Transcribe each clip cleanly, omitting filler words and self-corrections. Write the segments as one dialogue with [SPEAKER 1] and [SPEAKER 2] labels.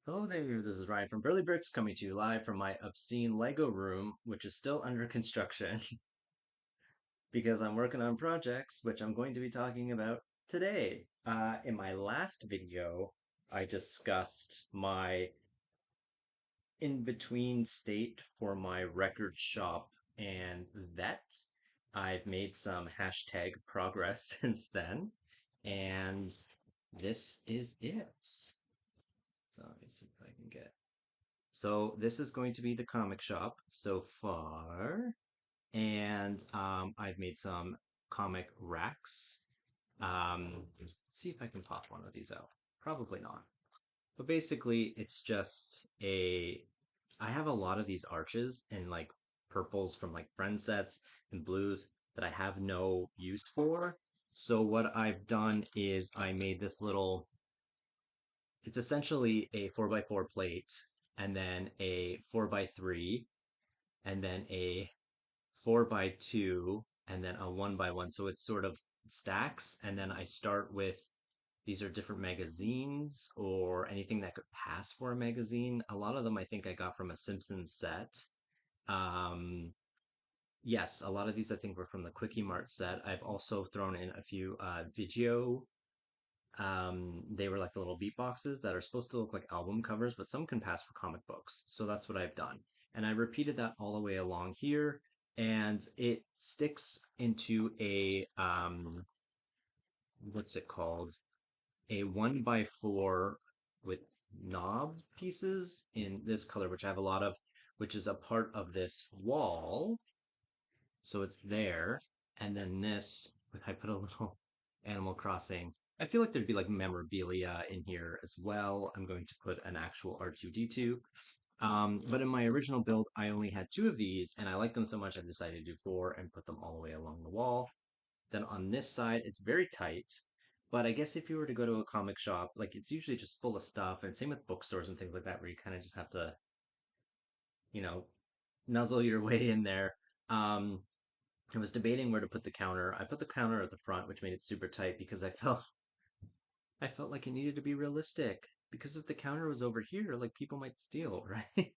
[SPEAKER 1] Hello there, this is Ryan from Burley Bricks coming to you live from my obscene Lego room, which is still under construction because I'm working on projects, which I'm going to be talking about today. In my last video, I discussed my in-between state for my record shop and vet. I've made some hashtag progress since then, and this is it. So let me see if I can get. So this is going to be the comic shop so far, and I've made some comic racks. Let's see if I can pop one of these out. Probably not. But basically, it's just a. I have a lot of these arches and like purples from like friend sets and blues that I have no use for. So what I've done is I made this little. It's essentially a 4x4 plate and then a 4x3 and then a 4x2 and then a 1x1. So it's sort of stacks. And then I start with these are different magazines or anything that could pass for a magazine. A lot of them I think I got from a Simpsons set. Um, yes, a lot of these I think were from the Quickie Mart set. I've also thrown in a few Vigio. They were like the little beat boxes that are supposed to look like album covers, but some can pass for comic books. So that's what I've done. And I repeated that all the way along here, and it sticks into a what's it called? A 1x4 with knob pieces in this color, which I have a lot of, which is a part of this wall. So it's there. And then this, I put a little Animal Crossing. I feel like there'd be like memorabilia in here as well. I'm going to put an actual R2D2. But in my original build, I only had two of these, and I liked them so much I decided to do four and put them all the way along the wall. Then on this side, it's very tight. But I guess if you were to go to a comic shop, like it's usually just full of stuff, and same with bookstores and things like that, where you kind of just have to, you know, nuzzle your way in there. Um, I was debating where to put the counter. I put the counter at the front, which made it super tight because I felt like it needed to be realistic. Because if the counter was over here, like people might steal, right?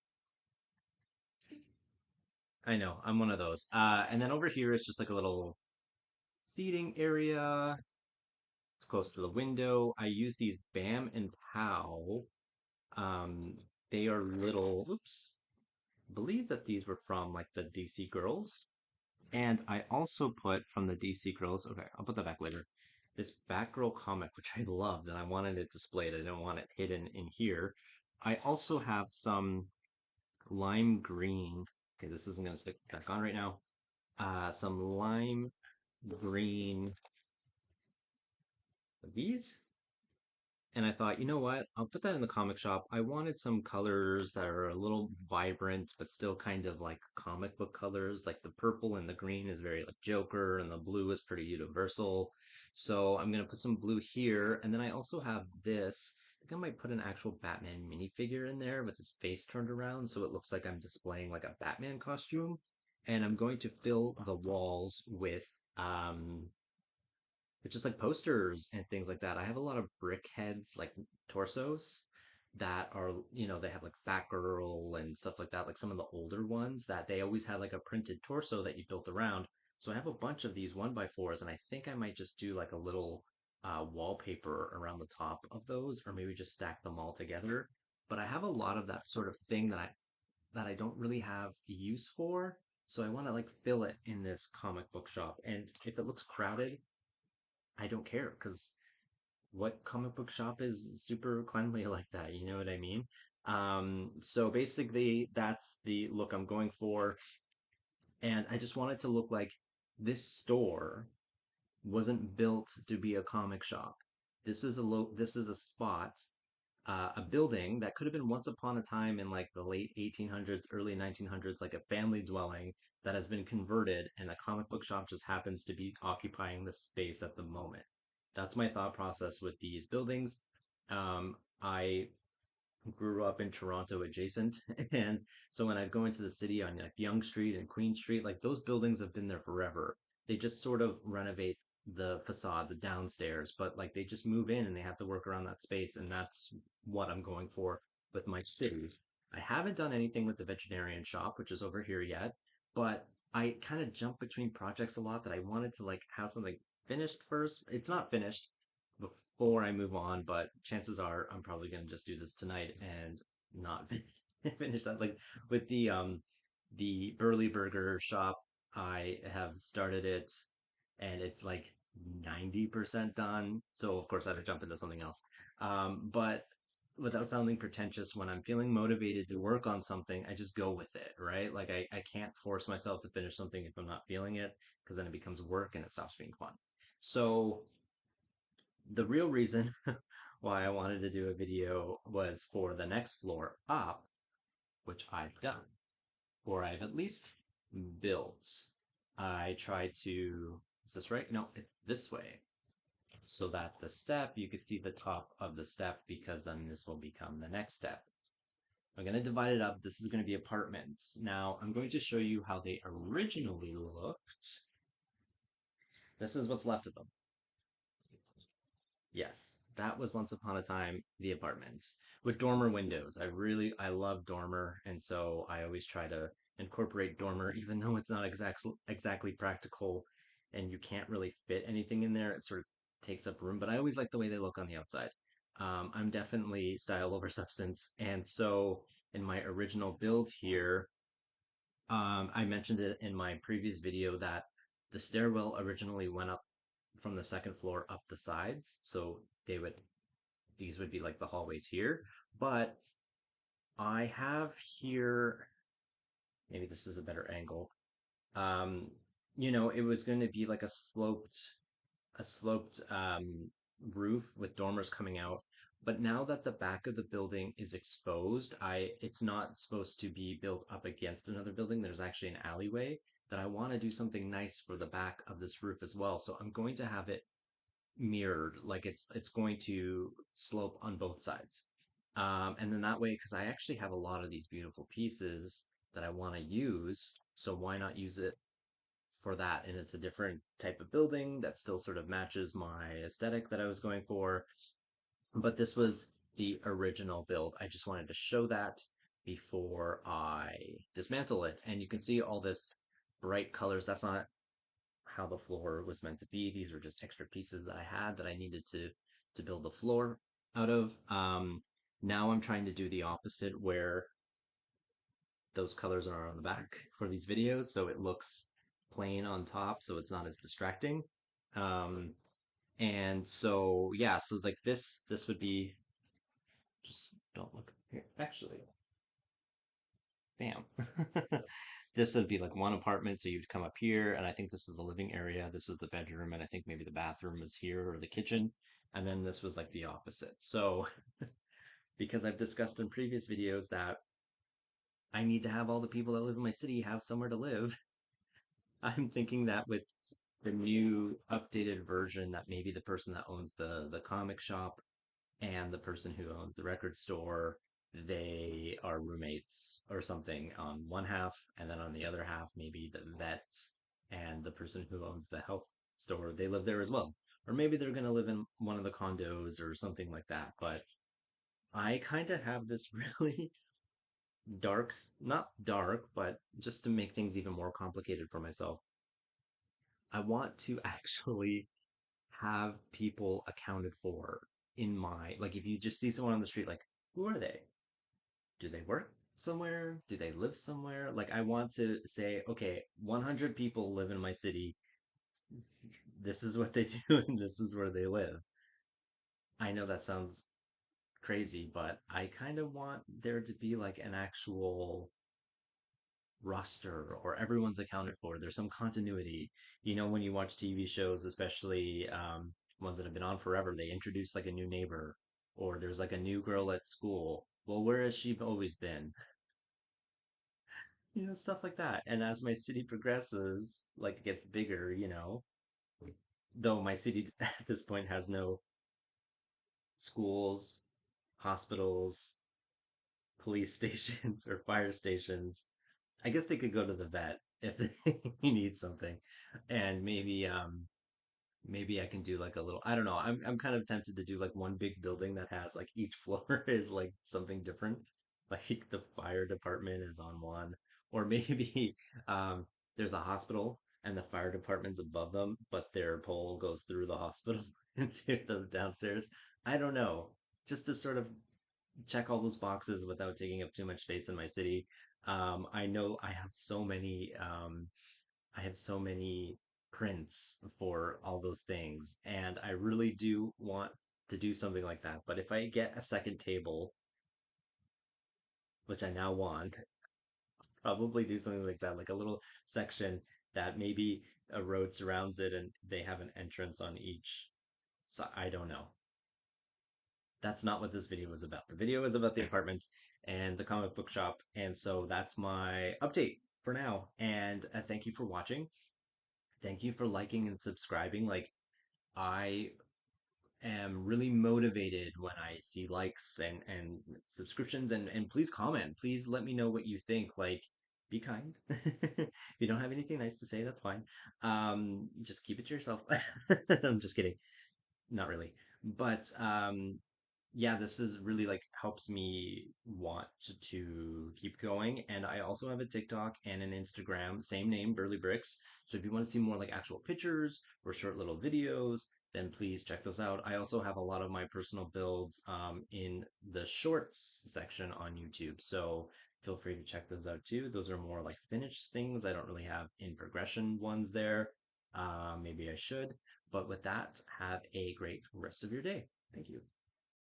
[SPEAKER 1] I know, I'm one of those. And then over here is just like a little seating area. It's close to the window. I use these Bam and Pow. They are little, oops, believe that these were from like the DC Girls. And I also put from the DC Girls, okay, I'll put that back later. This Batgirl comic, which I loved, and I wanted it displayed. I didn't want it hidden in here. I also have some lime green. Okay, this isn't gonna stick back on right now. Some lime green these. And I thought, you know what? I'll put that in the comic shop. I wanted some colors that are a little vibrant, but still kind of like comic book colors. Like the purple and the green is very like Joker, and the blue is pretty universal. So I'm gonna put some blue here. And then I also have this. I think I might put an actual Batman minifigure in there with his face turned around so it looks like I'm displaying like a Batman costume. And I'm going to fill the walls with it's just like posters and things like that. I have a lot of brick heads, like torsos that are, they have like Batgirl and stuff like that, like some of the older ones that they always had like a printed torso that you built around. So I have a bunch of these 1x4s, and I think I might just do like a little wallpaper around the top of those, or maybe just stack them all together. But I have a lot of that sort of thing that I don't really have use for. So I want to like fill it in this comic book shop. And if it looks crowded, I don't care because what comic book shop is super cleanly like that? You know what I mean? So basically, that's the look I'm going for. And I just want it to look like this store wasn't built to be a comic shop. This is a spot, a building that could have been once upon a time in like the late 1800s, early 1900s, like a family dwelling that has been converted, and a comic book shop just happens to be occupying the space at the moment. That's my thought process with these buildings. I grew up in Toronto adjacent. And so when I go into the city on like Yonge Street and Queen Street, like those buildings have been there forever. They just sort of renovate the facade, the downstairs, but like they just move in and they have to work around that space. And that's what I'm going for. with my city. I haven't done anything with the veterinarian shop, which is over here yet, but I kind of jump between projects a lot that I wanted to like have something finished first. It's not finished before I move on, but chances are I'm probably gonna just do this tonight and not finish that. Like with the Burley Burger shop, I have started it and it's like 90% done. So of course I have to jump into something else. But without sounding pretentious, when I'm feeling motivated to work on something, I just go with it, right? Like I can't force myself to finish something if I'm not feeling it, because then it becomes work and it stops being fun. So the real reason why I wanted to do a video was for the next floor up, which I've done, or I've at least built. I tried to, is this right? No, it's this way. So that the step, you can see the top of the step because then this will become the next step. I'm going to divide it up. This is going to be apartments. Now, I'm going to show you how they originally looked. This is what's left of them. Yes, that was once upon a time the apartments with dormer windows. I love dormer, and so I always try to incorporate dormer, even though it's not exactly practical, and you can't really fit anything in there. It sort of takes up room, but I always like the way they look on the outside. I'm definitely style over substance, and so in my original build here, I mentioned it in my previous video that the stairwell originally went up from the second floor up the sides. So these would be like the hallways here. But I have here, maybe this is a better angle. Um, it was going to be like a sloped roof with dormers coming out. But now that the back of the building is exposed, it's not supposed to be built up against another building. There's actually an alleyway that I want to do something nice for the back of this roof as well. So I'm going to have it mirrored, like it's going to slope on both sides. And then that way, because I actually have a lot of these beautiful pieces that I want to use, so why not use it for that? And it's a different type of building that still sort of matches my aesthetic that I was going for. But this was the original build. I just wanted to show that before I dismantle it. And you can see all this bright colors. That's not how the floor was meant to be. These were just extra pieces that I had that I needed to build the floor out of. Now I'm trying to do the opposite where those colors are on the back for these videos, so it looks plain on top, so it's not as distracting. Um, and so yeah, so like this would be just don't look here. Actually, bam. This would be like one apartment, so you'd come up here, and I think this is the living area. This was the bedroom, and I think maybe the bathroom was here or the kitchen. And then this was like the opposite. So, because I've discussed in previous videos that I need to have all the people that live in my city have somewhere to live, I'm thinking that with the new updated version, that maybe the person that owns the comic shop and the person who owns the record store, they are roommates or something on one half, and then on the other half, maybe the vet and the person who owns the health store, they live there as well. Or maybe they're going to live in one of the condos or something like that. But I kind of have this really dark, not dark, but just to make things even more complicated for myself, I want to actually have people accounted for in like if you just see someone on the street, like, who are they? Do they work somewhere? Do they live somewhere? Like, I want to say, okay, 100 people live in my city. This is what they do, and this is where they live. I know that sounds crazy, but I kind of want there to be like an actual roster or everyone's accounted for. There's some continuity. When you watch TV shows, especially ones that have been on forever, they introduce like a new neighbor or there's like a new girl at school. Well, where has she always been? Stuff like that. And as my city progresses, like it gets bigger, though my city at this point has no schools, hospitals, police stations, or fire stations. I guess they could go to the vet if they need something. And maybe I can do like a little, I don't know. I'm kind of tempted to do like one big building that has like each floor is like something different. Like the fire department is on one, or maybe um, there's a hospital and the fire department's above them, but their pole goes through the hospital into the downstairs. I don't know. Just to sort of check all those boxes without taking up too much space in my city. I know I have so many prints for all those things, and I really do want to do something like that. But if I get a second table, which I now want, probably do something like that, like a little section that maybe a road surrounds it and they have an entrance on each. So I don't know. That's not what this video was about. The video is about the apartments and the comic book shop. And so that's my update for now. And thank you for watching. Thank you for liking and subscribing. Like, I am really motivated when I see likes and subscriptions and please comment. Please let me know what you think. Like, be kind. If you don't have anything nice to say, that's fine. Just keep it to yourself. I'm just kidding. Not really. But yeah, this is really like helps me want to keep going. And I also have a TikTok and an Instagram, same name, Burley Bricks. So if you want to see more like actual pictures or short little videos, then please check those out. I also have a lot of my personal builds in the shorts section on YouTube. So feel free to check those out too. Those are more like finished things. I don't really have in progression ones there. Maybe I should. But with that, have a great rest of your day. Thank you.